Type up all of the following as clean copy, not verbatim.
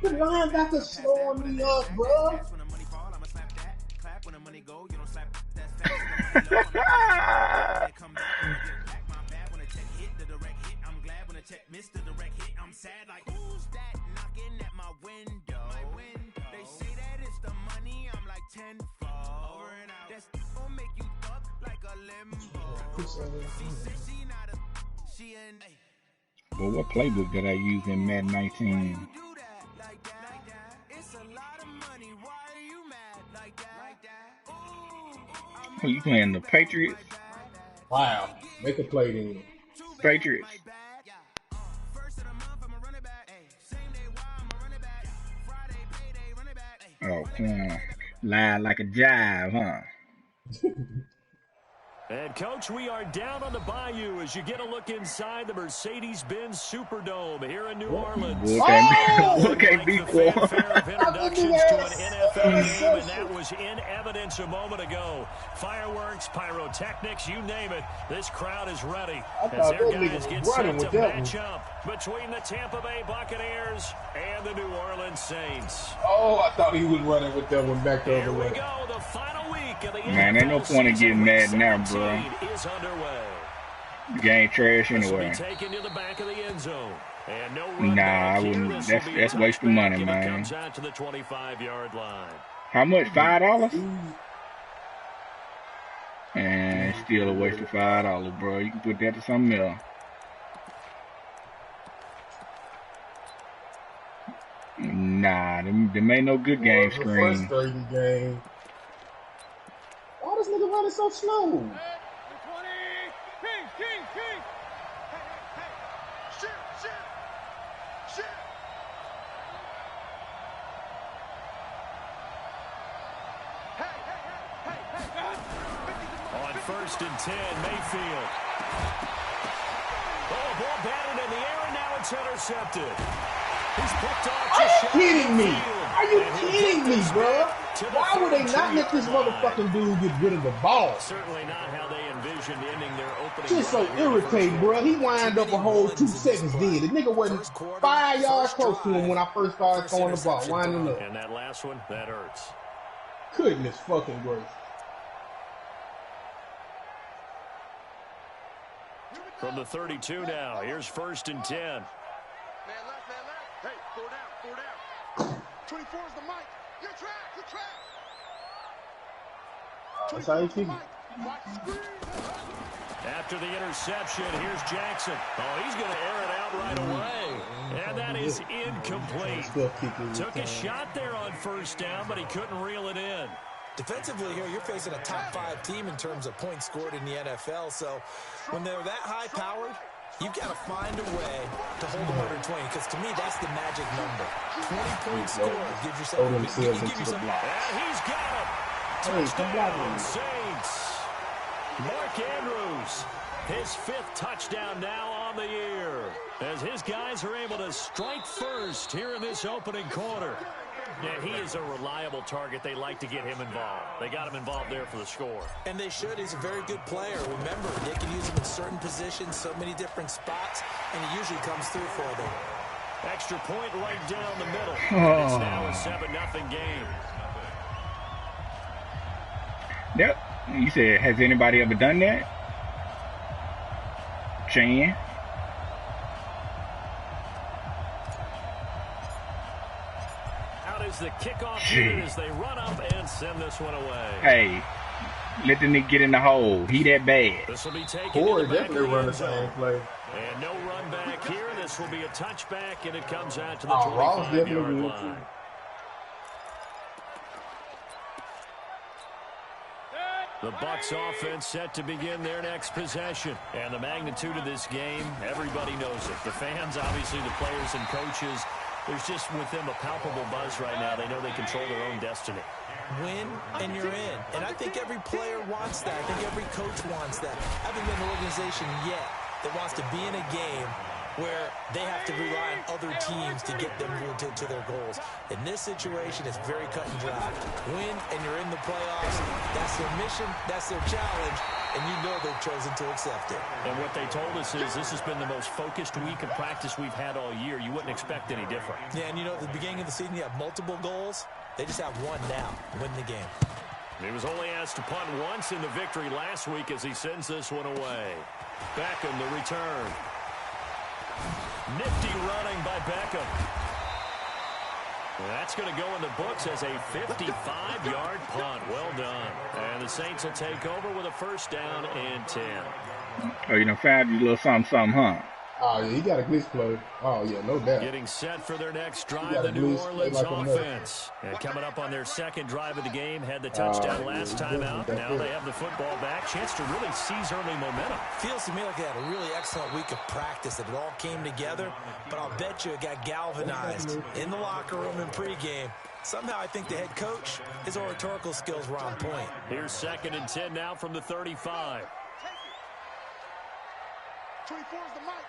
The linebacker slowing me up, bro. Well, what playbook did I use in Madden 19? Oh, you playing the Patriots? Wow. Make a play then. Patriots. Oh, come on. Lie like a jive, huh? And, Coach, we are down on the bayou as you get a look inside the Mercedes-Benz Superdome here in New Orleans. What can't be fanfare of introductions to an NFL game, and that was in evidence a moment ago. Fireworks, pyrotechnics, you name it. This crowd is ready as their guys get set to match up between the Tampa Bay Buccaneers and the New Orleans Saints. Oh, I thought he was running with that one back the other way. Here we go, the final week of the Man, ain't no point in getting mad now, bro. is underway. The game trash anyway. Taken to the back of the end zone. And no nah, I wouldn't. That's wasting money, man. Comes out to the 25-yard line. How much? $5? And still a waste of $5, bro. You can put that to something else. Nah, them ain't no good game screen. Frustrating game. Why this nigga running so slow? On 1st and 10, Mayfield. Oh, ball batted in the air, and now it's intercepted. He's picked off. Are you kidding me? Are you kidding me, bro? Why would they not let this motherfucking dude get rid of the ball? Certainly not how they envisioned ending their opening. Just so irritating, bro. He wind up a whole 2 seconds then. The nigga wasn't 5 yards close to him when I first started throwing the ball, winding up. And that last one, that hurts. Goodness fucking gracious. From the 32 now, here's 1st and 10. Man left. Hey, 4 down. 24 is the mic. You're trapped. That's how you keep it. After the interception, here's Jackson. Oh, he's going to air it out right away. And that is incomplete. Took a shot there on 1st down, but he couldn't reel it in. Defensively here, you're facing a top 5 team in terms of points scored in the NFL. So when they're that high-powered, you've got to find a way to hold them under 20, because to me, that's the magic number. 20 points scored gives yourself a block. And he's got him. Touchdown, Saints. Mark Andrews, his 5th touchdown now on the year, as his guys are able to strike first here in this opening quarter. Yeah, he is a reliable target. They like to get him involved. They got him involved there for the score. And they should. He's a very good player. Remember, they can use him in certain positions, so many different spots, and he usually comes through for them. Extra point right down the middle. It's now a 7-0 game. Yep. You said, has anybody ever done that? Chan? The kickoff here as they run up and send this one away. Hey, let the nigga get in the hole. He that bad. This will be taken Corey to the back definitely of the run the end zone. same play. And no run back here. This will be a touchback, and it comes out to the Ross 25-yard line. The Bucs offense set to begin their next possession. And the magnitude of this game, everybody knows it. The fans, obviously the players and coaches. There's just with them a palpable buzz right now. They know they control their own destiny. Win, and you're in. And I think every player wants that. I think every coach wants that. I haven't been an organization yet that wants to be in a game where they have to rely on other teams to get them to their goals. In this situation, it's very cut and dry. Win, and you're in the playoffs. That's their mission. That's their challenge. and you know they've chosen to accept it. And what they told us is this has been the most focused week of practice we've had all year. You wouldn't expect any different. Yeah, and you know, at the beginning of the season, you have multiple goals. They just have one now, win the game. He was only asked to punt once in the victory last week as he sends this one away. Beckham, the return. Nifty running by Beckham. That's going to go in the books as a 55-yard punt. Well done. And the Saints will take over with a first down and 10. Oh, you know, Fab, you little something, huh? Oh, yeah, he got a glitch play. Oh, yeah, no doubt. Getting set for their next drive, the New Orleans offense. And coming up on their second drive of the game, had the touchdown last time out. Now they have the football back. Chance to really seize early momentum. Feels to me like they had a really excellent week of practice, that it all came together. But I'll bet you it got galvanized in the locker room in pregame. Somehow I think the head coach, his oratorical skills were on point. Here's 2nd and 10 now from the 35. 24 is the mic.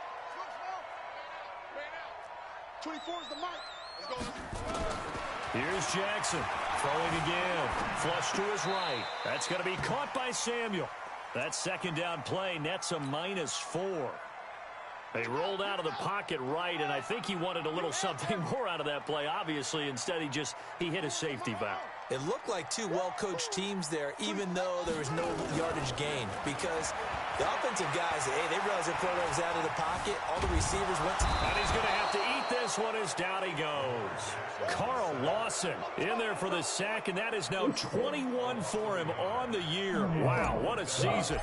24 is the mic. Let's go. Here's Jackson throwing again. Flush to his right. That's going to be caught by Samuel. That second down play nets a -4. They rolled out of the pocket right, and I think he wanted a little something more out of that play. Obviously, instead he hit a safety valve. It looked like two well-coached teams there, even though there was no yardage gain, because the offensive guys, hey, they realized their quarterback was out of the pocket. All the receivers went to... And he's going to have to eat this one as down he goes. Carl Lawson in there for the sack, and that is now 21 for him on the year. Wow, what a season.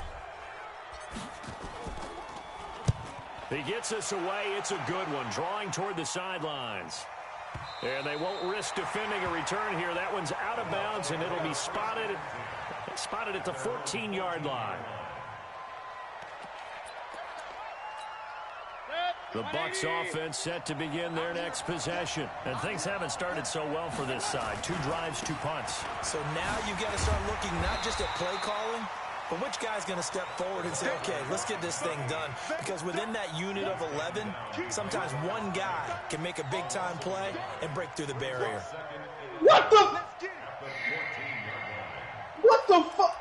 He gets us away. It's a good one, drawing toward the sidelines. And they won't risk defending a return here. That one's out of bounds, and it'll be spotted at the 14-yard line. The Bucs offense set to begin their next possession. And things haven't started so well for this side. 2 drives, 2 punts. So now you've got to start looking not just at play calling, but which guy's going to step forward and say, okay, let's get this thing done. Because within that unit of 11, sometimes one guy can make a big-time play and break through the barrier. What the fuck?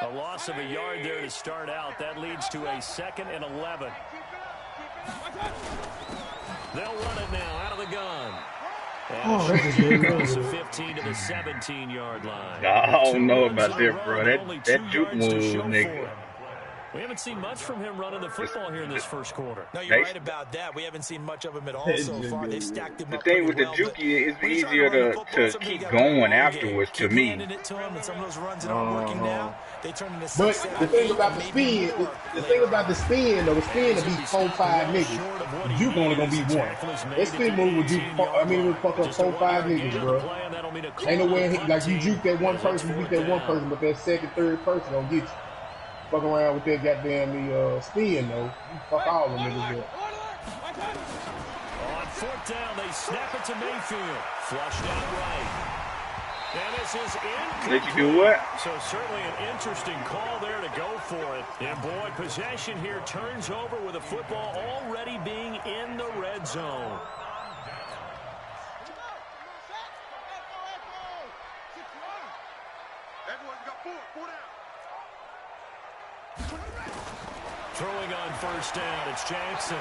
A loss of a yard there to start out. That leads to a 2nd and 11. They'll run it now out of the gun. And across the 15 to the 17-yard line. I don't know about that, bro. That juke move, nigga. We haven't seen much from him running the football here in this first quarter. No, you're right about that. We haven't seen much of him at all so far. They've stacked him up. The thing with the jukey is easier to keep going afterwards, to me. But the thing about the spin, the spin will be 4-5 niggas. Juke only gonna be one. That spin move would do. I mean, it would fuck up 4-5 niggas, bro. Ain't no way like you juke that one person, beat that one person, but that second, third person gonna get you. Fuck around with that goddamn spin though. Fuck all the niggas up. On 4th down, they snap it to Mayfield. Flushed out right. And this is incomplete. Did you do what? So certainly an interesting call there to go for it. And boy, possession here turns over with the football already being in the red zone. Throwing on 1st down, it's Jackson.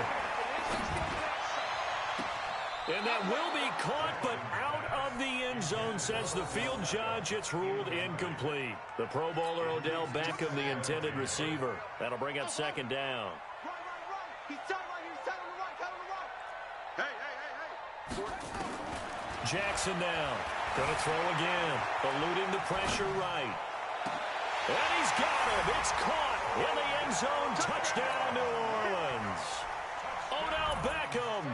And that will be caught, but out of the end zone, says the field judge. It's ruled incomplete. The Pro Bowler Odell Beckham, the intended receiver. That'll bring up 2nd down. Jackson now. Gonna throw again. Eluding the pressure right. And he's got him. It's caught in the end zone. Touchdown, New Orleans. Odell Beckham.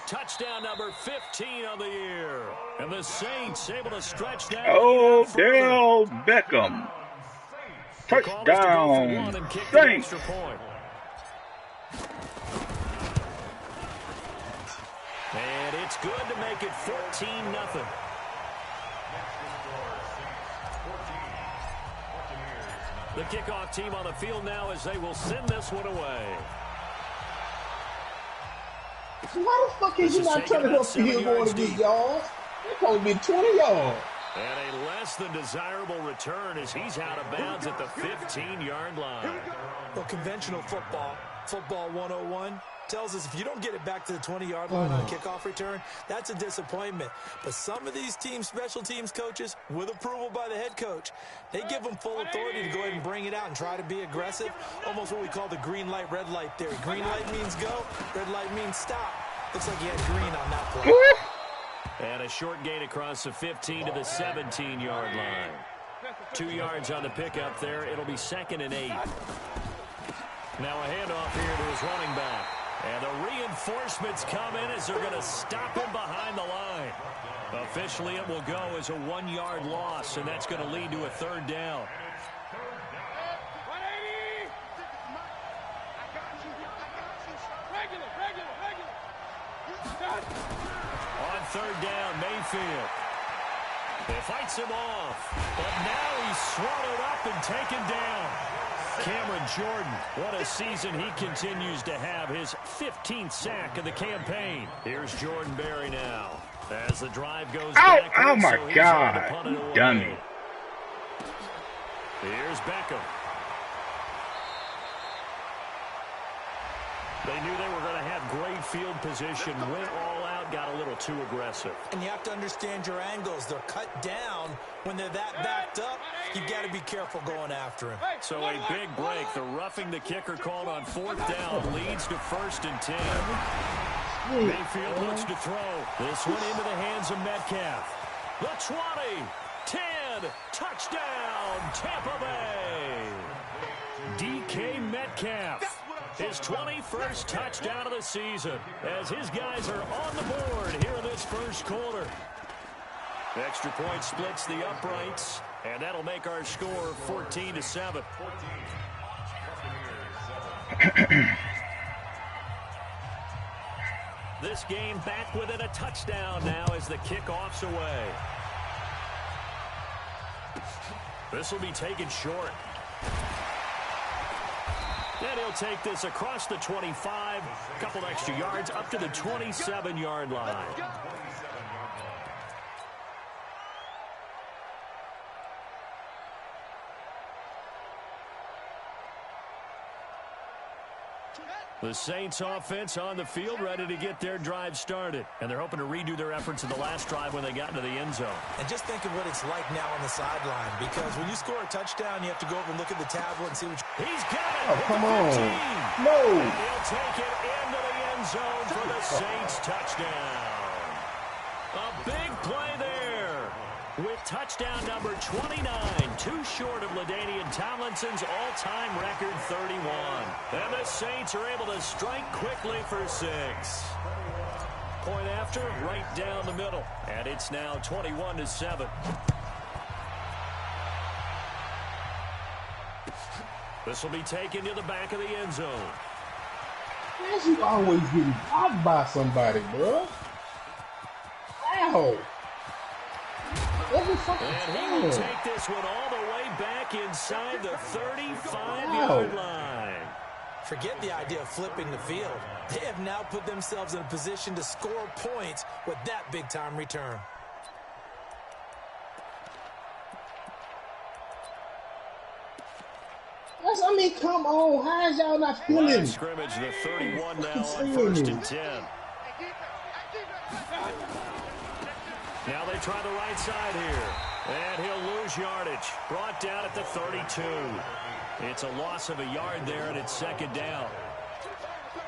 Touchdown number 15 on the year. And the Saints able to stretch that. Odell Beckham. Touchdown. Saints. And it's good to make it 14-0. The kickoff team on the field now as they will send this one away. Why the fuck is you not trying to go field goal to get yards? It's supposed to be 20 yards. And a less than desirable return as he's out of bounds at the 15-yard line. Well, conventional football 101, tells us if you don't get it back to the 20-yard line on a kickoff return, that's a disappointment. But some of these special teams coaches, with approval by the head coach, they give them full authority to go ahead and bring it out and try to be aggressive. Almost what we call the green light, red light theory. Green light means go, red light means stop. Looks like he had green on that play. And a short gain across the 15 to the 17-yard line. 2 yards on the pickup there. It'll be 2nd and 8. Now a handoff here to his running back. And the reinforcements come in as they're going to stop him behind the line. Officially, it will go as a 1-yard loss, and that's going to lead to a 3rd down. On 3rd down, Mayfield. It fights him off, but now he's swallowed up and taken down. Cameron Jordan, what a season he continues to have, his 15th sack of the campaign. Here's Jordan Berry now as the drive goes back. Oh my God, you dummy. Here's Beckham. They knew they were going to have great field position, went all out, got a little too aggressive. And you have to understand your angles. They're cut down. When they're that backed up, you've got to be careful going after him. So a big break. The roughing the kicker called on 4th down leads to 1st and 10. Mayfield looks to throw. This one into the hands of Metcalf. The 20, 10, touchdown, Tampa Bay. DK Metcalf. His 21st touchdown of the season as his guys are on the board here in this 1st quarter. Extra point splits the uprights, and that'll make our score 14-7. This game back within a touchdown now as the kickoff's away. This will be taken short. And he'll take this across the 25, a couple extra yards up to the 27-yard line. The Saints offense on the field ready to get their drive started. And they're hoping to redo their efforts in the last drive when they got into the end zone. And just think of what it's like now on the sideline. Because when you score a touchdown, you have to go over and look at the tablet and see what He's got it. Oh, come on. No. And he'll take it into the end zone for the Saints touchdown. A big play there. With touchdown number 29, too short of LaDainian Tomlinson's all-time record 31. And the Saints are able to strike quickly for 6. Point after, right down the middle. And it's now 21-7. This will be taken to the back of the end zone. Yes, you always getting blocked by somebody, bro. Ow. And he will take this one all the way back inside the 35-yard line. Forget the idea of flipping the field. They have now put themselves in a position to score points with that big-time return. I mean, come on. How is y'all not feeling? Line of scrimmage, the 31 now on 1st and 10. Now they try the right side here. And he'll lose yardage. Brought down at the 32. It's a loss of a yard there, and it's 2nd down.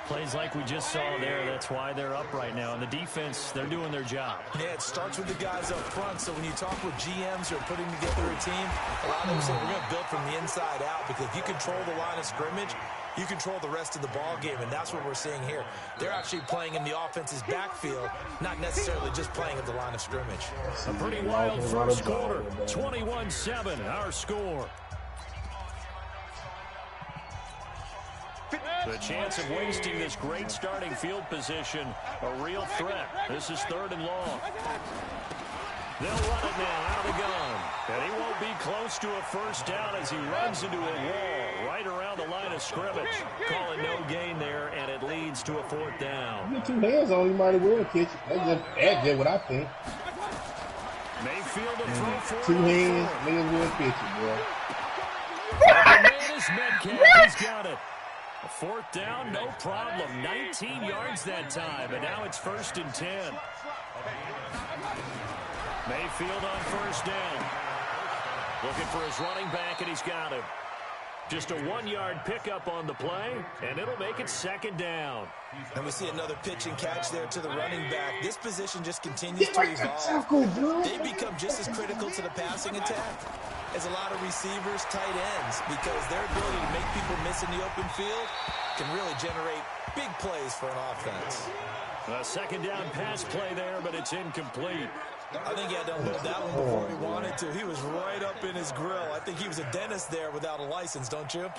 Plays like we just saw there. That's why they're up right now. And the defense, they're doing their job. Yeah, it starts with the guys up front. So when you talk with GMs who are putting together a team, a lot of them say we're going to build from the inside out. Because if you control the line of scrimmage, you control the rest of the ball game, and that's what we're seeing here. They're actually playing in the offense's backfield, not necessarily just playing at the line of scrimmage. A pretty wild 1st quarter. 21-7, our score. The chance of wasting this great starting field position, a real threat. This is 3rd and long. They'll run it now out of the gun. And he won't be close to a 1st down as he runs into a wall right around the line of scrimmage. Calling no gain there, and it leads to a 4th down. You get 2 hands on, you might as well catch it. That's just what I think. Mayfield to throw for Two hands, niggas will pitch it, bro. The man is Metcalf. He's got it. A fourth down, no problem. 19 yards that time, and now it's 1st and 10. Mayfield on 1st down. Looking for his running back, and he's got him. Just a 1-yard pickup on the play, and it'll make it 2nd down. And we see another pitch and catch there to the running back. This position just continues to evolve. They become just as critical to the passing attack as a lot of receivers, tight ends, because their ability to make people miss in the open field can really generate big plays for an offense. A 2nd down pass play there, but it's incomplete. I think he had to unload that one before he wanted to. He was right up in his grill. I think he was a dentist there without a license, don't you?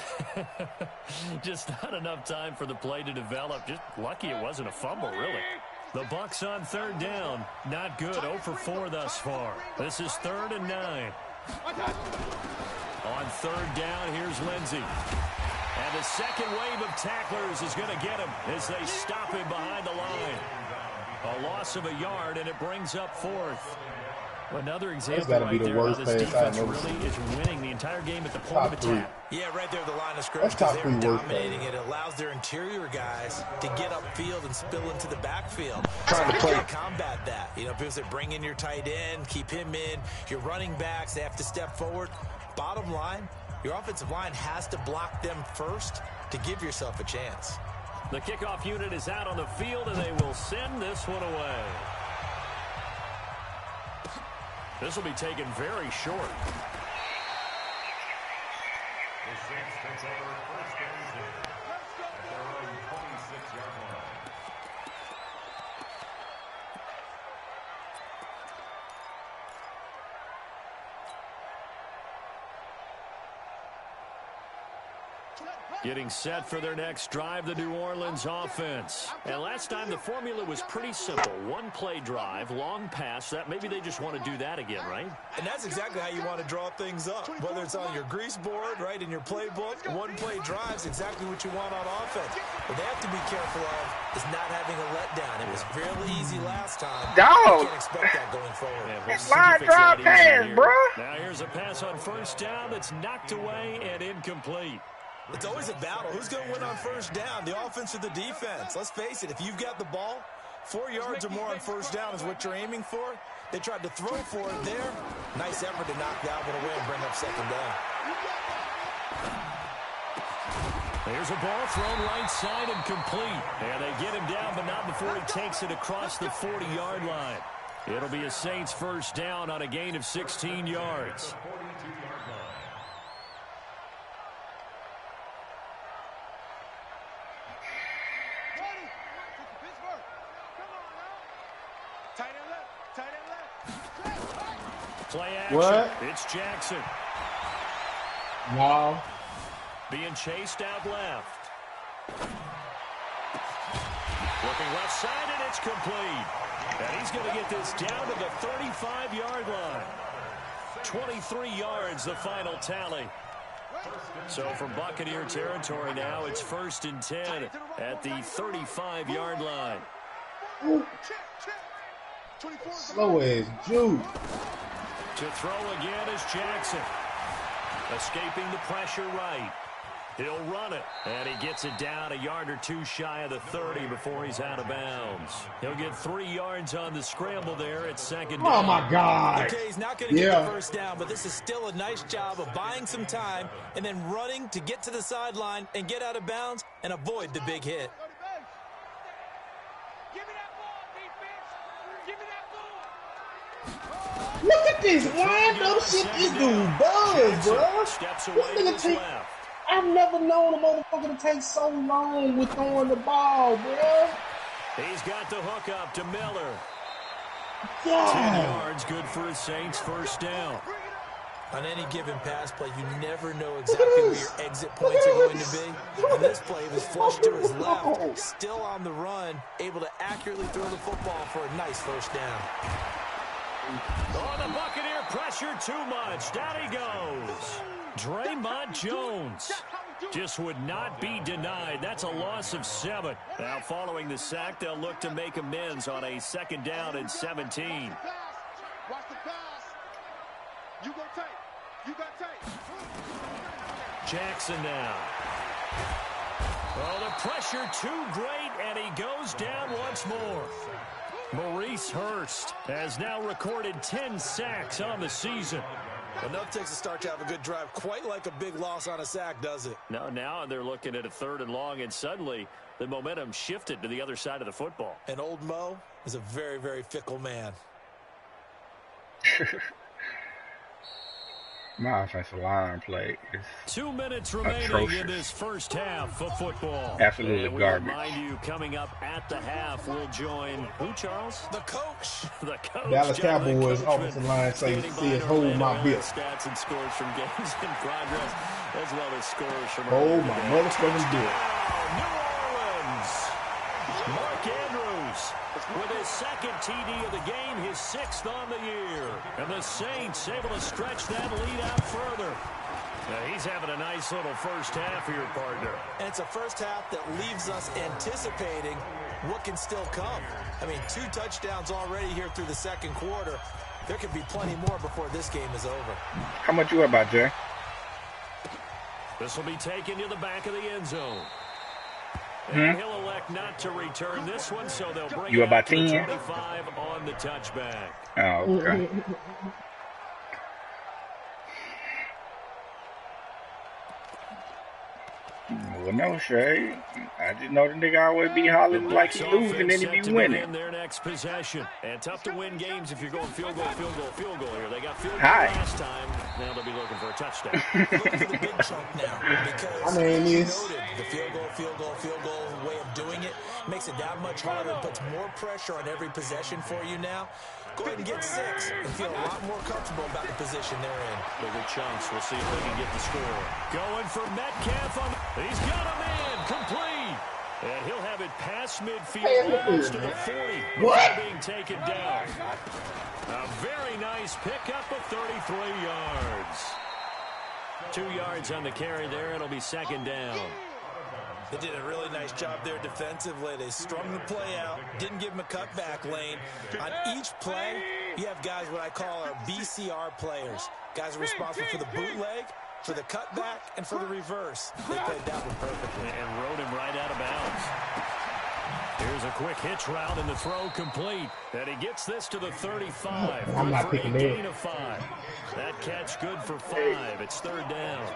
Just not enough time for the play to develop. Just lucky it wasn't a fumble, really. The Bucs on 3rd down. Not good. 0 for 4 thus far. This is 3rd and 9. On 3rd down, here's Lindsey. And the second wave of tacklers is going to get him as they stop him behind the line. A loss of a yard, and it brings up 4th. Another example right there how this defense really is winning the entire game at the point of attack. Yeah, right there at the line of scrimmage, because they're dominating. It allows their interior guys to get upfield and spill into the backfield. Trying to combat that. You know, people say bring in your tight end, keep him in. Your running backs, they have to step forward. Bottom line, your offensive line has to block them first to give yourself a chance. The kickoff unit is out on the field, and they will send this one away. This will be taken very short. The Saints takes over 1st and 10 at their own 26-yard line. Getting set for their next drive, the New Orleans offense. And last time the formula was pretty simple. 1-play drive, long pass. That maybe they just want to do that again, right? And that's exactly how you want to draw things up. Whether it's on your grease board, right, in your playbook, 1-play drive's exactly what you want on offense. What they have to be careful of is not having a letdown. It was fairly easy last time. Dog! You can't expect that going forward. Yeah, Line drive pass, bro. Now here's a pass on 1st down that's knocked away and incomplete. It's always a battle. Who's going to win on 1st down, the offense or the defense? Let's face it, if you've got the ball, 4 yards or more on 1st down is what you're aiming for. They tried to throw for it there. Nice effort to knock that one away and bring up 2nd down. There's a ball thrown right side and complete. And they get him down, but not before he takes it across the 40-yard line. It'll be a Saints 1st down on a gain of 16 yards. Play action. What? It's Jackson. No. Being chased out left. Looking left side, and it's complete. And he's going to get this down to the 35-yard line. 23 yards, the final tally. So from Buccaneer territory now, it's 1st and 10 at the 35-yard line. Slow as juice. To throw again is Jackson. Escaping the pressure right. He'll run it. And he gets it down a yard or two shy of the 30 before he's out of bounds. He'll get 3 yards on the scramble there at 2nd down. Oh, my God. Okay, he's not going to get the 1st down, but this is still a nice job of buying some time and then running to get to the sideline and get out of bounds and avoid the big hit. Look at this wide up shit this dude does, bro. This nigga take. I've never known a motherfucker to take so long with throwing the ball, bro. He's got the hook up to Miller. Yeah. 10 yards, good for his Saints 1st down. On any given pass play, you never know exactly where your exit points are going to be. On this play, he was flushed to his left, still on the run, able to accurately throw the football for a nice 1st down. Oh, the Buccaneer pressure too much. Down he goes. Draymond Jones just would not be denied. That's a loss of 7. Now, following the sack, they'll look to make amends on a 2nd down and 17. Watch the pass. You go tight. You got tight. Jackson now. Oh, the pressure too great, and he goes down once more. Maurice Hurst has now recorded 10 sacks on the season. Enough takes a start to have a good drive. Quite like a big loss on a sack, does it? No, now they're looking at a 3rd and long, and suddenly the momentum shifted to the other side of the football. And old Mo is a very, very fickle man. My offensive line play is 2 minutes remaining atrocious. in this first half of football. Absolutely and we garbage. Remind you, coming up at the half, we'll join who, Charles? The coach. The coach. Dallas John, the Cowboys coachman, offensive line says standing by hold Orlando my with bill. Stats and scores from games in progress, as well as scores from. Hold my motherfucking bill. New Orleans. Mark Andrews with his 2nd TD of the game, his 6th on the year. And the Saints able to stretch that lead out further. Now he's having a nice little first half here, partner. And it's a first half that leaves us anticipating what can still come. I mean, 2 touchdowns already here through the 2nd quarter. There could be plenty more before this game is over. How much you about, Jay? This will be taken to the back of the end zone. And he'll elect not to return this one, so they'll bring You it about out to 10? 25 on the touchback. Oh, okay. Well, no shade. I just know the nigga always be hollering like he losing and he be winning. In their next possession. And tough to win games if you're going field goal here. They got field goal Hi. last time. Now they'll be looking for a touchdown. Looking for the big chunk now because, I mean, as you it's- noted, the field goal way of doing it makes it that much harder and puts more pressure on every possession for you now. Go ahead and get 6 and feel a lot more comfortable about the position they're in. Bigger chunks. We'll see if they can get the score. Going for Metcalf. He's got a man. Complete. And he'll have it past midfield, almost to the 40. What? Being taken down. A very nice pickup of 33 yards. 2 yards on the carry there. It'll be 2nd down. They did a really nice job there defensively. They strung the play out, didn't give him a cutback lane. On each play, you have guys what I call our BCR players. Guys are responsible for the bootleg, for the cutback, and for the reverse. They played that one perfectly. And rode him right out of bounds. Here's a quick hitch route and the throw complete. And he gets this to the 35. I'm not picking that. Gain of 5. That catch good for 5. It's 3rd down.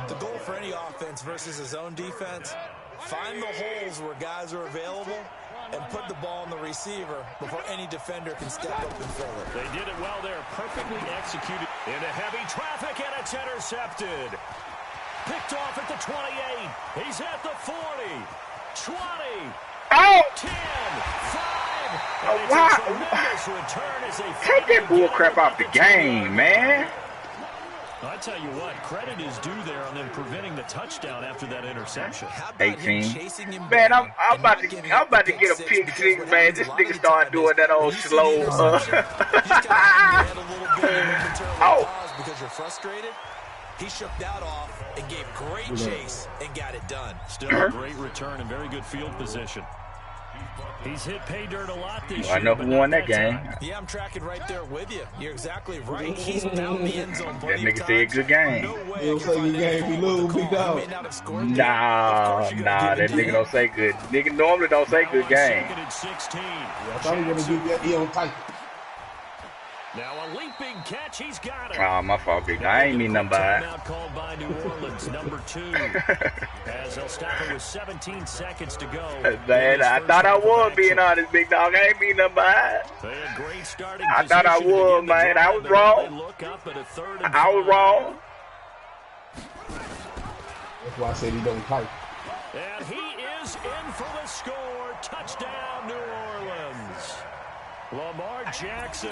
The goal for any offense versus his own defense, find the holes where guys are available and put the ball in the receiver before any defender can step up and fill it. They did it well there. Perfectly executed. Into heavy traffic, and it's intercepted. Picked off at the 28. He's at the 40. 20. Oh! 10. 5. Oh, And wow. it's a tremendous return as they Take that finally bull get crap it out the at game, man. I tell you what, credit is due there on them preventing the touchdown after that interception. How about him 18. chasing him Man, down I'm and about not to giving I'm up about the to get a six? pick Because six, what man. happens This a lot nigga of the started time doing is that old when you see the slow. interception, you just gotta hang your head a little bit and momentarily Oh. pause because you're frustrated. He shook that off and gave great chase and got it done. Still a great return and very good field position. He's hit pay dirt a lot this year. I know who but not won that game. time. Yeah, I'm tracking right there with you. You're exactly right. He's found the end zone That plenty of nigga said times. good game. No way He don't say good game if he lose, big dog. Nah, that nigga don't say good. Nigga normally don't say good game. 2nd and 16. I thought he was gonna do that. He on tight. Now a leaping catch. He's got it. Oh, my fault, big dog. I ain't mean nothing by it. Timeout called by New Orleans, number 2. As they'll stop it with 17 seconds to go. Man, I thought I was being honest, big dog. I ain't mean nothing by it. They had great starting I thought I position to was, begin the man. I drive, was and now they wrong. look up at a 3rd and I was 5. wrong. That's why I said he don't tight. And he is in for the score. Touchdown, New Orleans. Lamar Jackson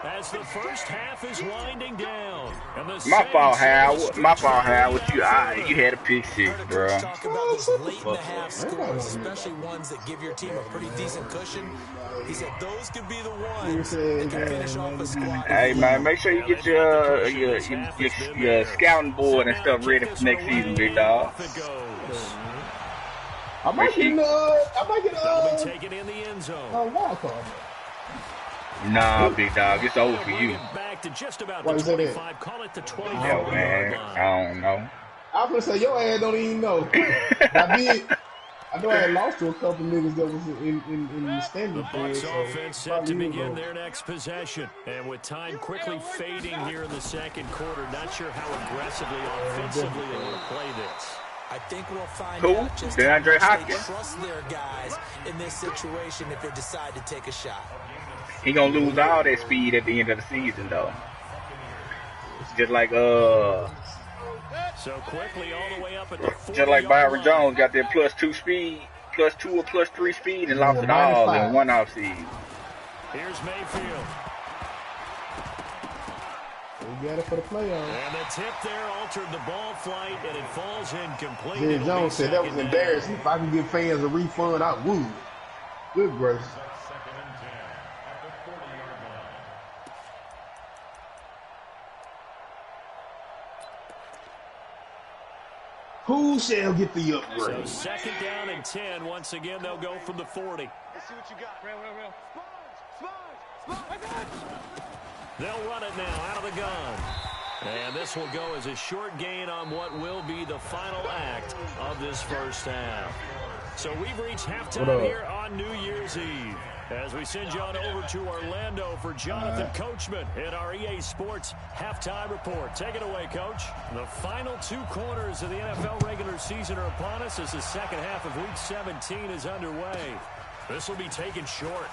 as the first half is winding down. And the My fault, Saints Hal. are My fault, Hal. stretching What you had a pick six, Heard a bro. coach talk about those late in the half scores, especially ones that give your team a pretty decent cushion. He said those could be the ones that can finish off a squad. Hey man, make sure you get your scouting board and stuff ready for next season, big dog. Off it goes. I might get That'll be taken in the end zone. wild card. Nah, big dog, it's over for you. Back to just about Why the you say 25. Call it the Yo, 24-yard man, line. I don't know. I was gonna say your ass don't even know. I know I had lost to a couple niggas that was in the standing The for it, Bucs so offense set probably to is begin over. their next possession. And with time quickly fading here in the second quarter, not sure how aggressively, offensively they want to play this. I think we'll find Who? out just DeAndre how much they Hopkins? trust their guys in this situation if they decide to take a shot. He gonna lose all that speed at the end of the season, though. It's just like So quickly all the way up at the 40-yard just like Byron line. Jones got that +2 speed, +2 or +3 speed, and lost it minus all 5. in one offseason. Here's Mayfield. We got it for the playoffs. And the tip there altered the ball flight, and it falls incomplete. Jay Jones said that was embarrassing. If I can give fans a refund, I would. Good gracious. Second and 10 at the 40-yard line. Who shall get the So upgrade? second down and 10. Once again, they'll go from the 40. Let's see what you got. Real. They'll run it now out of the gun. And this will go as a short gain on what will be the final act of this first half. So we've reached halftime here on New Year's Eve. As we send you on over to Orlando for Jonathan Coachman in our EA Sports Halftime Report. Take it away, Coach. The final 2 quarters of the NFL regular season are upon us as the second half of Week 17 is underway. This will be taken short.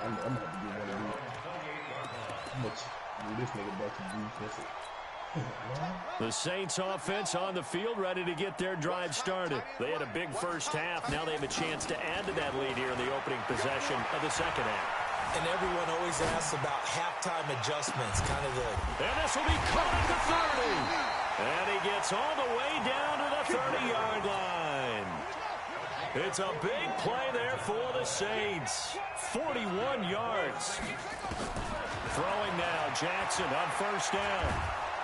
I'm gonna have to get one of these. How much will this nigga back to defense? The Saints offense on the field, ready to get their drive started. They had a big first half. Now they have a chance to add to that lead here in the opening possession of the second half. And everyone always asks about halftime adjustments, kind of the... And this will be caught at the 30. And he gets all the way down to the 30-yard line. It's a big play there for the Saints. 41 yards. Throwing now, Jackson on first down.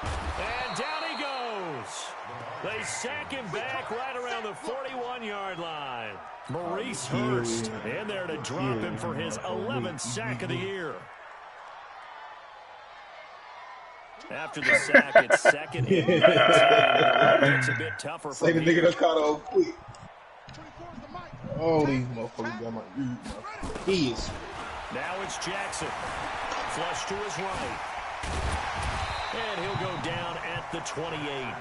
And down he goes. They sack him back right around the 41-yard line. Maurice Hurst in there to drop him for his 11th sack of the year. After the sack, it's second and 15. It's a bit tougher for Say the nigga here. that caught on quick. Oh, these motherfuckers got my ears. Now it's Jackson. Flush to his right. And he'll go down at the 28.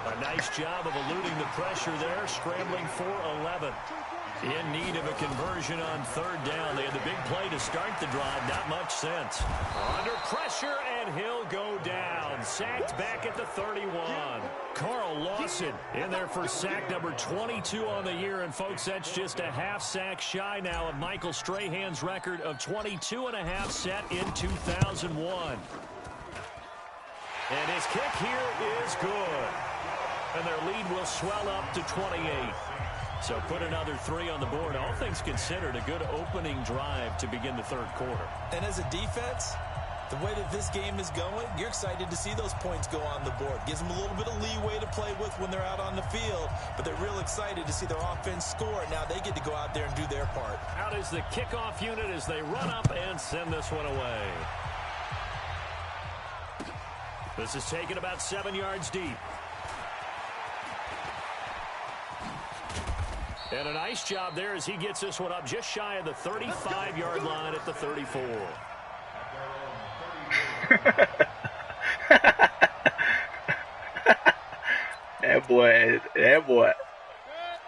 A nice job of eluding the pressure there, scrambling for 11. In need of a conversion on third down. They had the big play to start the drive. Not much sense. Under pressure, and he'll go down. Sacked back at the 31. Carl Lawson in there for sack number 22 on the year. And, folks, that's just a half sack shy now of Michael Strahan's record of 22.5 set in 2001. And his kick here is good. And their lead will swell up to 28. So put another 3 on the board. All things considered, a good opening drive to begin the third quarter. And as a defense, the way that this game is going, you're excited to see those points go on the board. Gives them a little bit of leeway to play with when they're out on the field, but they're real excited to see their offense score. Now they get to go out there and do their part. Out is the kickoff unit as they run up and send this one away. This is taken about 7 yards deep. And a nice job there as he gets this one up just shy of the 35-yard line at the 34. That boy.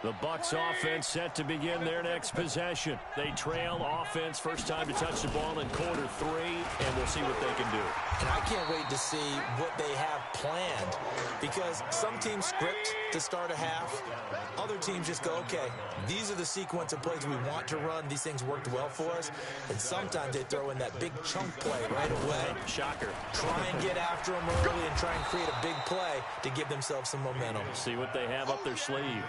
The Bucs offense set to begin their next possession. They trail offense, first time to touch the ball in quarter 3, and we'll see what they can do. And I can't wait to see what they have planned, because some teams script to start a half. Other teams just go, okay, these are the sequence of plays we want to run. These things worked well for us. And sometimes they throw in that big chunk play right away. Shocker. Try and get after them early and try and create a big play to give themselves some momentum. See what they have up their sleeve.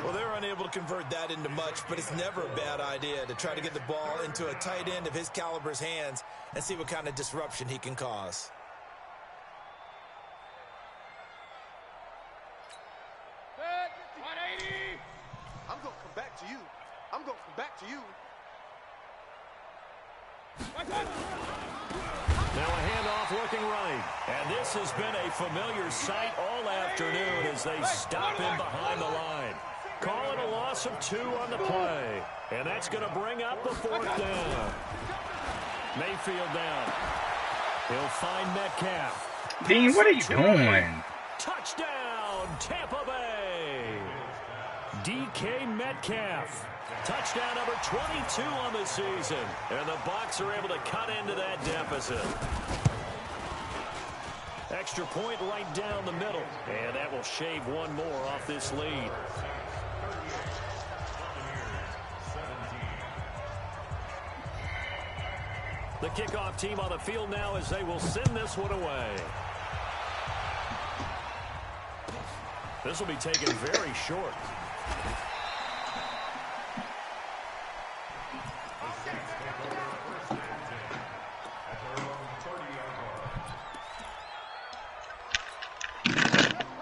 Well, they're unable to convert that into much, but it's never a bad idea to try to get the ball into a tight end of his caliber's hands and see what kind of disruption he can cause. back to you. I'm going from back to you. Now a handoff looking right. And this has been a familiar sight all afternoon as they stop him behind the line. Calling a loss of 2 on the play. And that's going to bring up the 4th down. Mayfield down. He'll find Metcalf. Dean, what are you doing? Touchdown, Tampa Bay. DK Metcalf. Touchdown number 22 on the season. And the Bucs are able to cut into that deficit. Extra point right down the middle. And that will shave one more off this lead. The kickoff team on the field now as they will send this one away. This will be taken very short.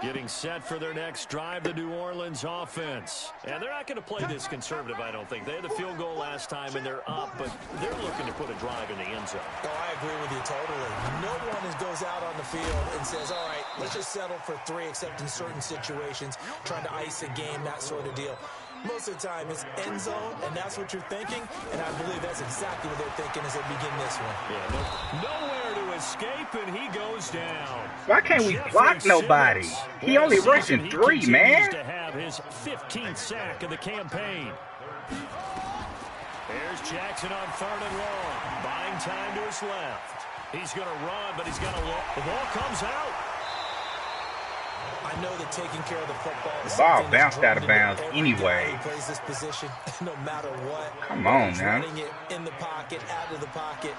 Getting set for their next drive, the New Orleans offense. And they're not going to play this conservative, I don't think. They had the field goal last time, and they're up, but they're looking to put a drive in the end zone. Oh, I agree with you totally. No one goes out on the field and says, all right, let's just settle for 3, except in certain situations, trying to ice a game, that sort of deal. Most of the time, it's end zone, and that's what you're thinking, and I believe that's exactly what they're thinking as they begin this one. Yeah, nowhere to escape, and he goes down. Why can't we block nobody? He only rushing 3, man. To have his 15th sack of the campaign. There's Jackson on 3rd and long. Buying time to his left. He's going to run, but he's got to look. The ball comes out. I know that taking care of the football is the ball bounced out of bounds anyway. He plays this position no matter what. Come on, man. Running it in the pocket, out of the pocket.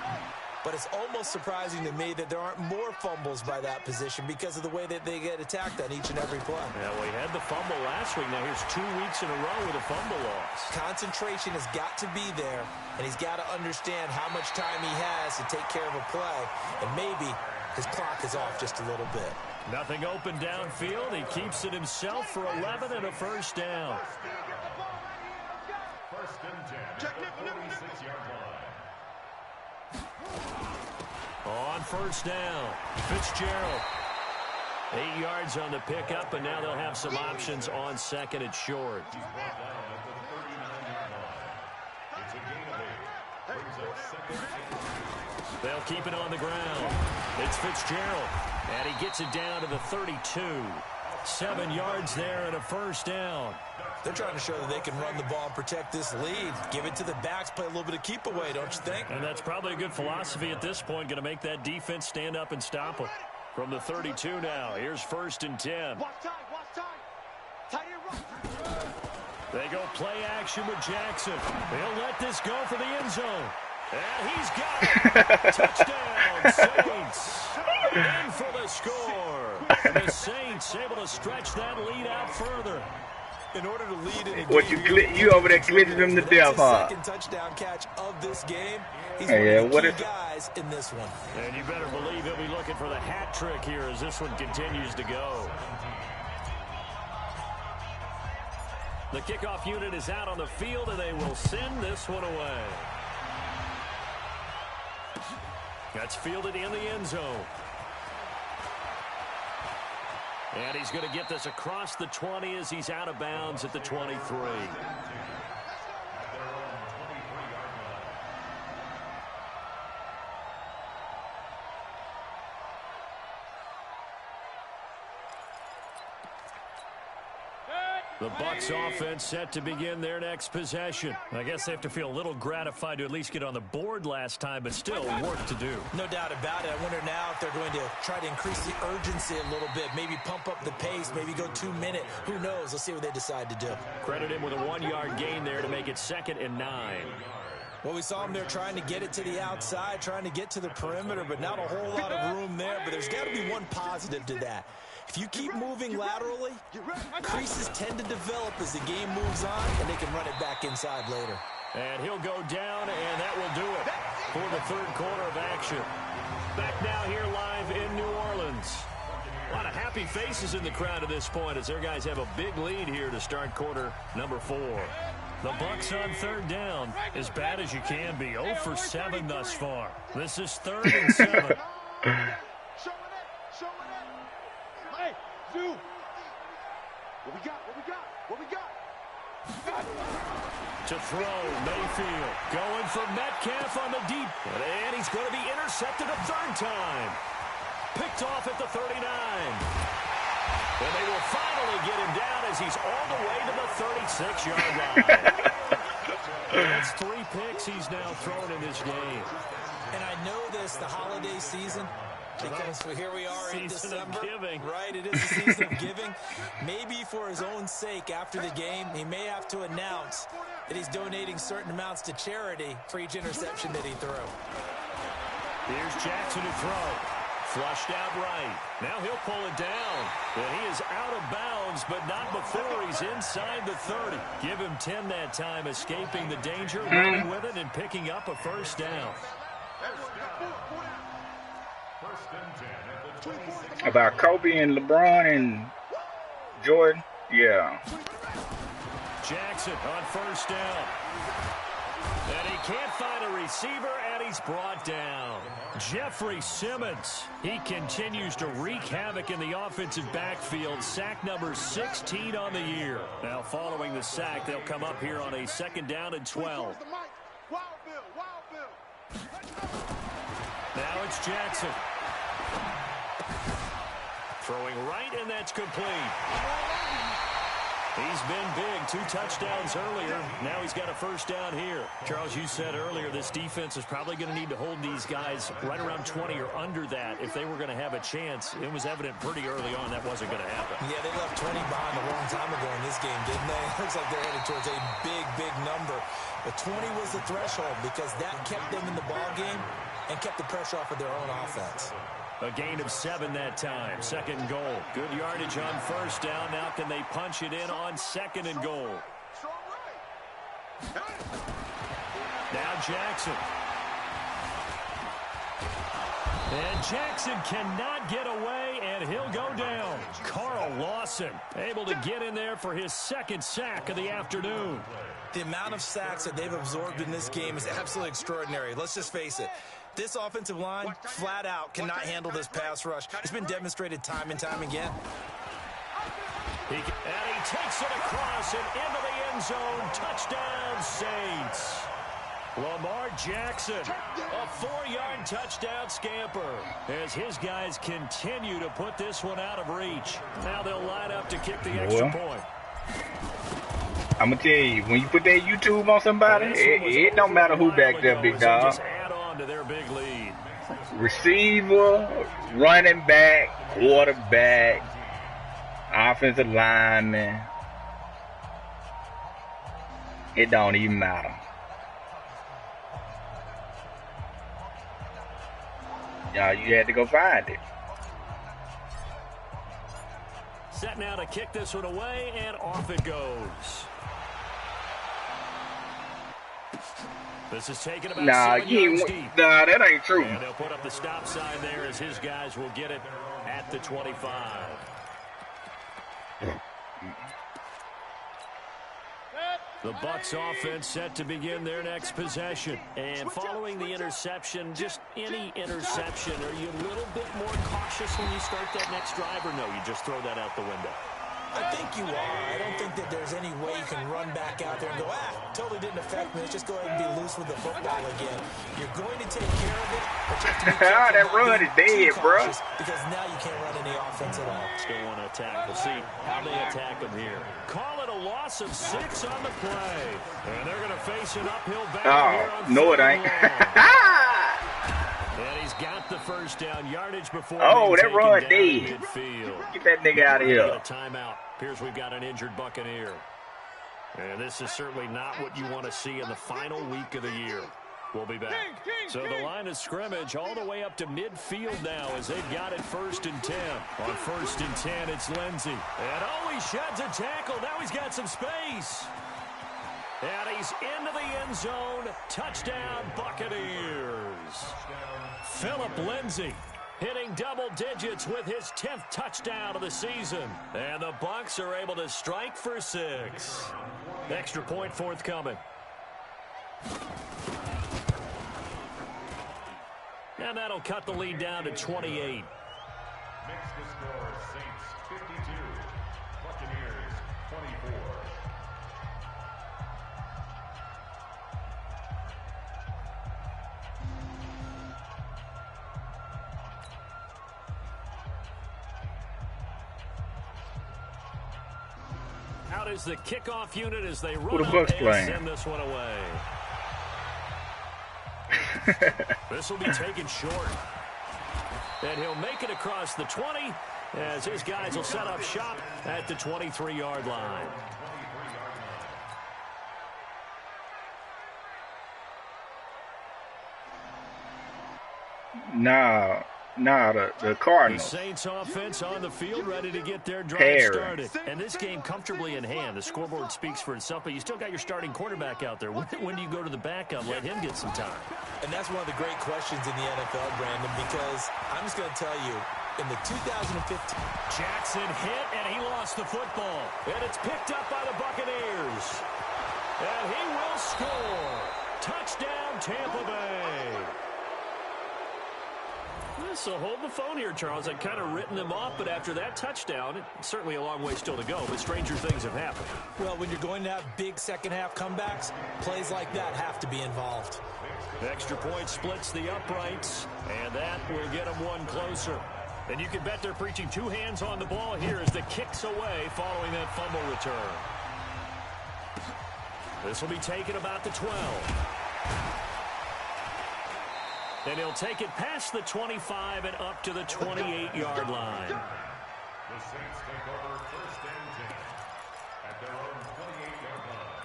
But it's almost surprising to me that there aren't more fumbles by that position because of the way that they get attacked on each and every play. Yeah, well, he had the fumble last week. Now here's 2 weeks in a row with a fumble loss. Concentration has got to be there, and he's got to understand how much time he has to take care of a play. And maybe his clock is off just a little bit. Nothing open downfield. He keeps it himself for 11 and a 1st down. 1st and 10. 46-yard line. On 1st down, Fitzgerald. 8 yards on the pickup, and now they'll have some options on 2nd and short. It's a gain of 8. Brings up 2nd. They'll keep it on the ground. It's Fitzgerald. And he gets it down to the 32. 7 yards there and a 1st down. They're trying to show that they can run the ball and protect this lead. Give it to the backs, play a little bit of keep away, don't you think? And that's probably a good philosophy at this point. Going to make that defense stand up and stop them. From the 32 now, here's 1st and 10. Watch time, watch time. Tight end run. They go play action with Jackson. They'll let this go for the end zone. And he's got it. Touchdown, Saints. In for the score. And the Saints able to stretch that lead out further. In order to lead in a What game, you over there glitching them to death, huh? Second touchdown catch of this game. He's Hey, one of the key guys in this one. And you better believe he'll be looking for the hat trick here as this one continues to go. The kickoff unit is out on the field, and they will send this one away. That's fielded in the end zone. And he's going to get this across the 20 as he's out of bounds at the 23. The Bucs offense set to begin their next possession. I guess they have to feel a little gratified to at least get on the board last time, but still work to do. No doubt about it. I wonder now if they're going to try to increase the urgency a little bit, maybe pump up the pace, maybe go 2-minute. Who knows? Let's see what they decide to do. Credit him with a 1-yard gain there to make it 2nd and 9. Well, we saw him there trying to get it to the outside, trying to get to the perimeter, but not a whole lot of room there. But there's got to be one positive to that. If you keep moving laterally, creases tend to develop as the game moves on, and they can run it back inside later. And he'll go down, and that will do it for the 3rd quarter of action. Back now here live in New Orleans. A lot of happy faces in the crowd at this point as their guys have a big lead here to start quarter number 4. The Bucs on third down, as bad as you can be. 0 for 7 thus far. This is 3rd and 7. Hey, Zoo. What we got? What we got? To throw, Mayfield going for Metcalf on the deep. And he's going to be intercepted a 3rd time. Picked off at the 39. And they will finally get him down as he's all the way to the 36-yard line. That's 3 picks he's now thrown in this game. And I know this, the holiday season, because here we are in December. Right, it is the season of giving. Maybe for his own sake after the game, he may have to announce that he's donating certain amounts to charity for each interception that he threw. Here's Jackson to throw. Flushed out right. Now he'll pull it down. And he is out of bounds, but not before he's inside the 30. Give him 10 that time, escaping the danger, running with it, and picking up a 1st down. About Kobe and LeBron and Jordan? Yeah. Jackson on 1st down. And he can't find a receiver, and he's brought down. Jeffrey Simmons. He continues to wreak havoc in the offensive backfield. Sack number 16 on the year. Now following the sack, they'll come up here on a 2nd down and 12. Now it's Jackson. Throwing right, and that's complete. He's been big. 2 touchdowns earlier. Now he's got a 1st down here. Charles, you said earlier this defense is probably going to need to hold these guys right around 20 or under that if they were going to have a chance. It was evident pretty early on that wasn't going to happen. Yeah, they left 20 behind a long time ago in this game, didn't they? It looks like they're headed towards a big, big number. But 20 was the threshold because that kept them in the ball game and kept the pressure off of their own offense. A gain of 7 that time. 2nd and goal. Good yardage on 1st down. Now can they punch it in on 2nd and goal? Now Jackson. And Jackson cannot get away, and he'll go down. Carl Lawson able to get in there for his 2nd sack of the afternoon. The amount of sacks that they've absorbed in this game is absolutely extraordinary. Let's just face it. This offensive line, flat out, cannot handle this pass rush. It's been demonstrated time and time again. And he takes it across and into the end zone. Touchdown, Saints. Lamar Jackson, a 4-yard touchdown scamper as his guys continue to put this one out of reach. Now they'll line up to kick the extra point. I'm going to tell you, when you put that YouTube on somebody, it don't matter who back there, big dog. To their big lead. Receiver, running back, quarterback, offensive lineman. It don't even matter. Y'all, you had to go find it. Set now to kick this one away, and off it goes. This is taken about 7 yards deep. Nah, that ain't true. And they'll put up the stop sign there as his guys will get it at the 25. The Bucs offense set to begin their next possession. And following the interception, just any interception, are you a little bit more cautious when you start that next drive, or no, you just throw that out the window? I think you are. I don't think that there's any way you can run back out there and go, totally didn't affect me. Let's just go ahead and be loose with the football again. You're going to take care of it, but you have to be careful. That run is dead, bro. Because now you can't run any offense at all. Still want to attack. We'll see how they attack them here. Call it a loss of 6 on the play. And they're going to face an uphill battle here on no, it ain't. And he's got the 1st down yardage before. That run dead. Midfield. Get that nigga out of here. A timeout. Appears we've got an injured Buccaneer. And this is certainly not what you want to see in the final week of the year. We'll be back. So the line of scrimmage all the way up to midfield now as they've got it 1st and 10. On 1st and 10, it's Lindsey. And he sheds a tackle. Now he's got some space. And he's into the end zone. Touchdown, Buccaneers. Philip Lindsey hitting double digits with his 10th touchdown of the season. And the Bucs are able to strike for 6. Extra point forthcoming. And that'll cut the lead down to 28. Makes the score Saints 52, Buccaneers 24. Out is the kickoff unit as they run Who the up Bucs and playing? send this one away. This will be taken short. And he'll make it across the 20 as his guys will set up shop at the 23-yard line. The The Cardinals. Saints offense on the field, ready to get their drive Perry. started. And this game comfortably in hand. The scoreboard speaks for itself, but you still got your starting quarterback out there. When do you go to the backup, let him get some time? And that's one of the great questions in the NFL, Brandon, because I'm just going to tell you, in the 2015... Jackson hit, and he lost the football. And it's picked up by the Buccaneers. And he will score. Touchdown, Tampa Bay. So hold the phone here, Charles. I'd kind of written them off, but after that touchdown, it's certainly a long way still to go, but stranger things have happened. Well, when you're going to have big second-half comebacks, plays like that have to be involved. Extra point splits the uprights, and that will get them one closer. And you can bet they're preaching two hands on the ball here as the kick's away following that fumble return. This will be taken about the 12. And he'll take it past the 25 and up to the 28-yard line. The Saints take over first and 10 at their own 28-yard line.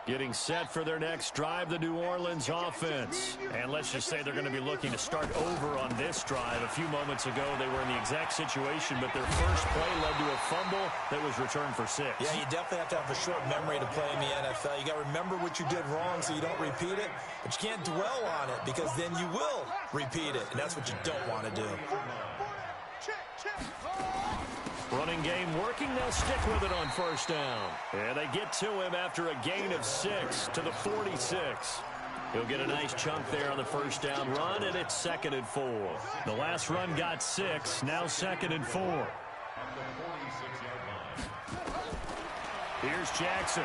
Getting set for their next drive, the New Orleans offense. And let's just say they're going to be looking to start over on this drive. A few moments ago, they were in the exact situation, but their first play led to a fumble that was returned for 6. Yeah, you definitely have to have a short memory to play in the NFL. You got to remember what you did wrong so you don't repeat it, but you can't dwell on it because then you will repeat it, and that's what you don't want to do. Running game working, they'll stick with it on first down. And they get to him after a gain of 6 to the 46. He'll get a nice chunk there on the first down run, and it's 2nd and 4. The last run got 6, now 2nd and 4. Here's Jackson.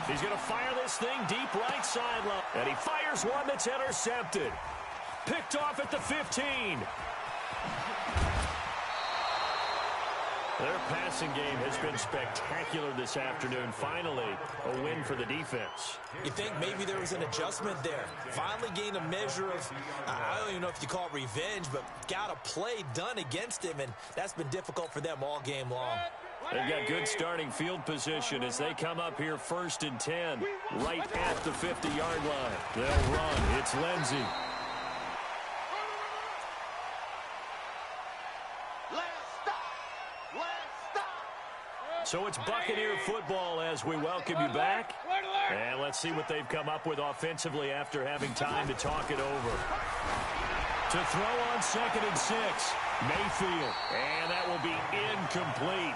He's going to fire this thing deep right sideline. And he fires one that's intercepted. Picked off at the 15. Their passing game has been spectacular this afternoon. Finally, a win for the defense. You think maybe there was an adjustment there. Finally gained a measure of, I don't even know if you call it revenge, but got a play done against him, and that's been difficult for them all game long. They've got good starting field position as they come up here 1st and 10, right at the 50-yard line. They'll run. It's Lindsey. So it's Buccaneer football as we welcome you back. And let's see what they've come up with offensively after having time to talk it over. To throw on 2nd and 6, Mayfield. And that will be incomplete.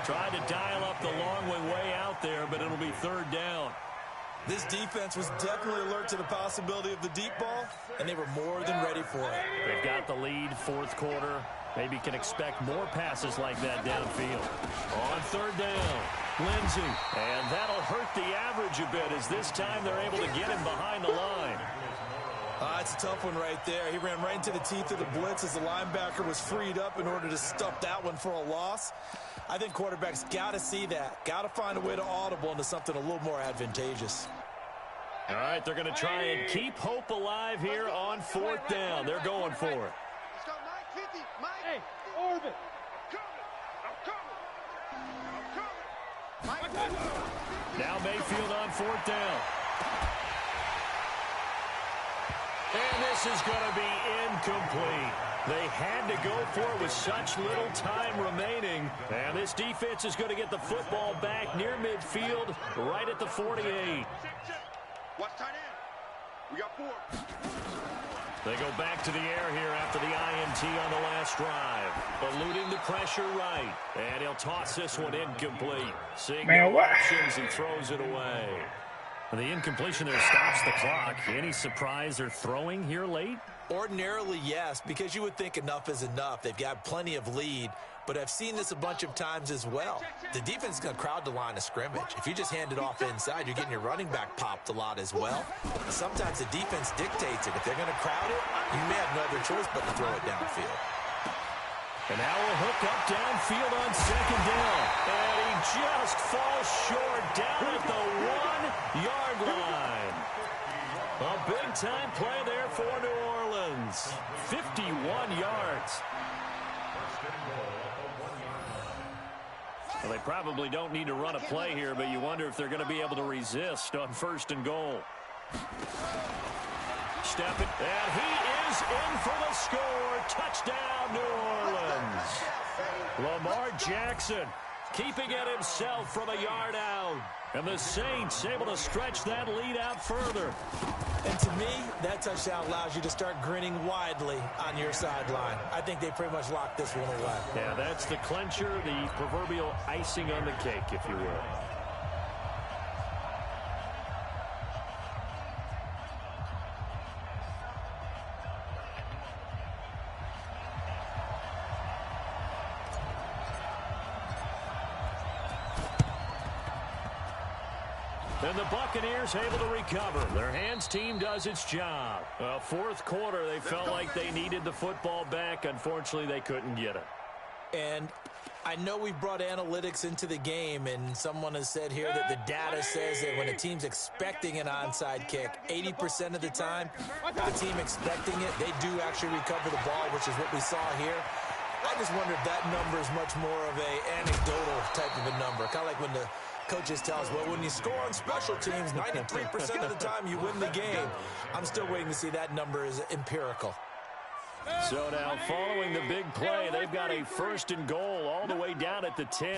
Tried to dial up the long way out there, but it'll be 3rd down. This defense was definitely alert to the possibility of the deep ball, and they were more than ready for it. They've got the lead, 4th quarter. Maybe can expect more passes like that downfield. On 3rd down, Lindsey. And that'll hurt the average a bit as this time they're able to get him behind the line. It's a tough one right there. He ran right into the teeth of the blitz as the linebacker was freed up in order to stop that one for a loss. I think quarterbacks got to see that. Got to find a way to audible into something a little more advantageous. All right, they're going to try and keep hope alive here on 4th down. They're going for it. Hey, Orvin. I'm coming. Now Mayfield on 4th down. And this is going to be incomplete. They had to go for it with such little time remaining. And this defense is going to get the football back near midfield, right at the 48. Watch tight end. We got 4. They go back to the air here after the INT on the last drive. Eluding the pressure right. And he'll toss this one incomplete. Seeing no options, he throws it away. And the incompletion there stops the clock. Any surprise they're throwing here late? Ordinarily, yes, because you would think enough is enough. They've got plenty of lead, but I've seen this a bunch of times as well. The defense is going to crowd the line of scrimmage. If you just hand it off inside, you're getting your running back popped a lot as well. Sometimes the defense dictates it. If they're going to crowd it, you may have no other choice but to throw it downfield. And now we'll hook up downfield on second down. And he just falls short down at the 1-yard line. A big-time play there for New Orleans. 51 yards. Well, they probably don't need to run a play here, but you wonder if they're going to be able to resist on 1st and goal. Step it, and he is in for the score. Touchdown, New Orleans. Lamar Jackson keeping it himself from a yard out. And the Saints able to stretch that lead out further. And to me, that touchdown allows you to start grinning widely on your sideline. I think they pretty much locked this one away. Yeah, that's the clincher, the proverbial icing on the cake, if you will. And the Buccaneers able to recover. Their hands team does its job. Fourth quarter, they felt like they needed the football back. Unfortunately, they couldn't get it. And I know we brought analytics into the game, and someone has said here that the data says that when a team's expecting an onside kick, 80% of the time, the team expecting it, they do actually recover the ball, which is what we saw here. I just wonder if that number is much more of an anecdotal type of a number, kind of like when the coaches tell us, well, when you score on special teams, 93% of the time you win the game. I'm still waiting to see that number is empirical. So now, following the big play, they've got a 1st and goal all the way down at the 10.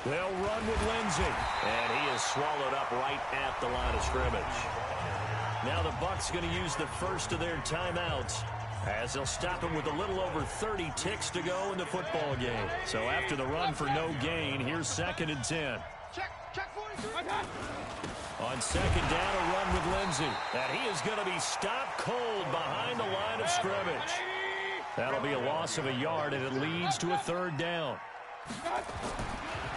They'll run with Lindsey, and he is swallowed up right at the line of scrimmage. Now the Bucs going to use the first of their timeouts, as they'll stop him with a little over 30 ticks to go in the football game. So after the run for no gain, here's 2nd and 10. On 2nd down, a run with Lindsey. And he is going to be stopped cold behind the line of scrimmage. That'll be a loss of a yard, and it leads to a 3rd down.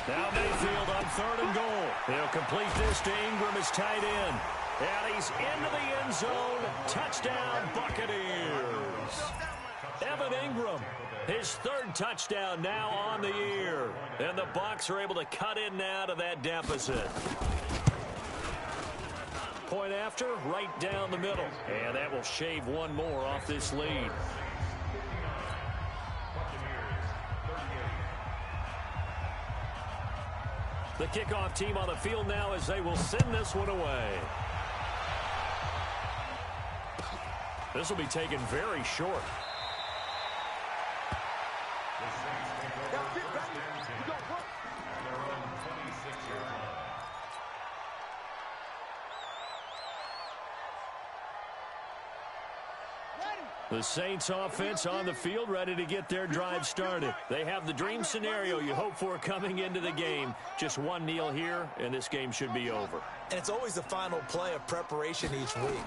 Now Mayfield on 3rd and goal. He'll complete this to Ingram as tight end. And he's into the end zone. Touchdown, Buccaneers. Evan Ingram, his 3rd touchdown now on the year. And the Bucs are able to cut in now to that deficit. Point after, right down the middle. And that will shave one more off this lead. The kickoff team on the field now as they will send this one away. This will be taken very short. The Saints offense on the field, ready to get their drive started. They have the dream scenario you hope for coming into the game. Just one kneel here, and this game should be over. And it's always the final play of preparation each week.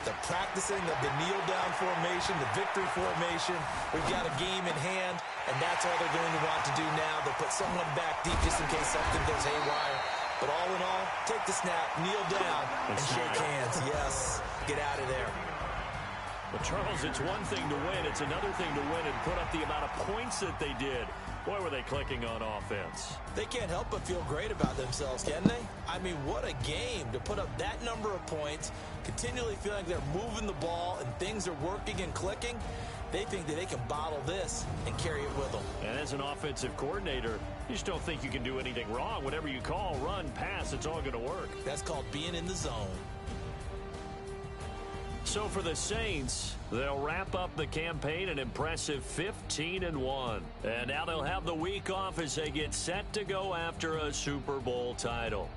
The practicing of the kneel-down formation, the victory formation. We've got a game in hand, and that's all they're going to want to do now. They'll put someone back deep just in case something goes haywire. But all in all, take the snap, kneel down, and shake hands. Yes, get out of there. But, Charles, it's one thing to win. It's another thing to win and put up the amount of points that they did. Boy, were they clicking on offense. They can't help but feel great about themselves, can they? I mean, what a game to put up that number of points, continually feeling like they're moving the ball and things are working and clicking. They think that they can bottle this and carry it with them. And as an offensive coordinator, you just don't think you can do anything wrong. Whatever you call, run, pass, it's all going to work. That's called being in the zone. So for the Saints, they'll wrap up the campaign an impressive 15-1. And now they'll have the week off as they get set to go after a Super Bowl title.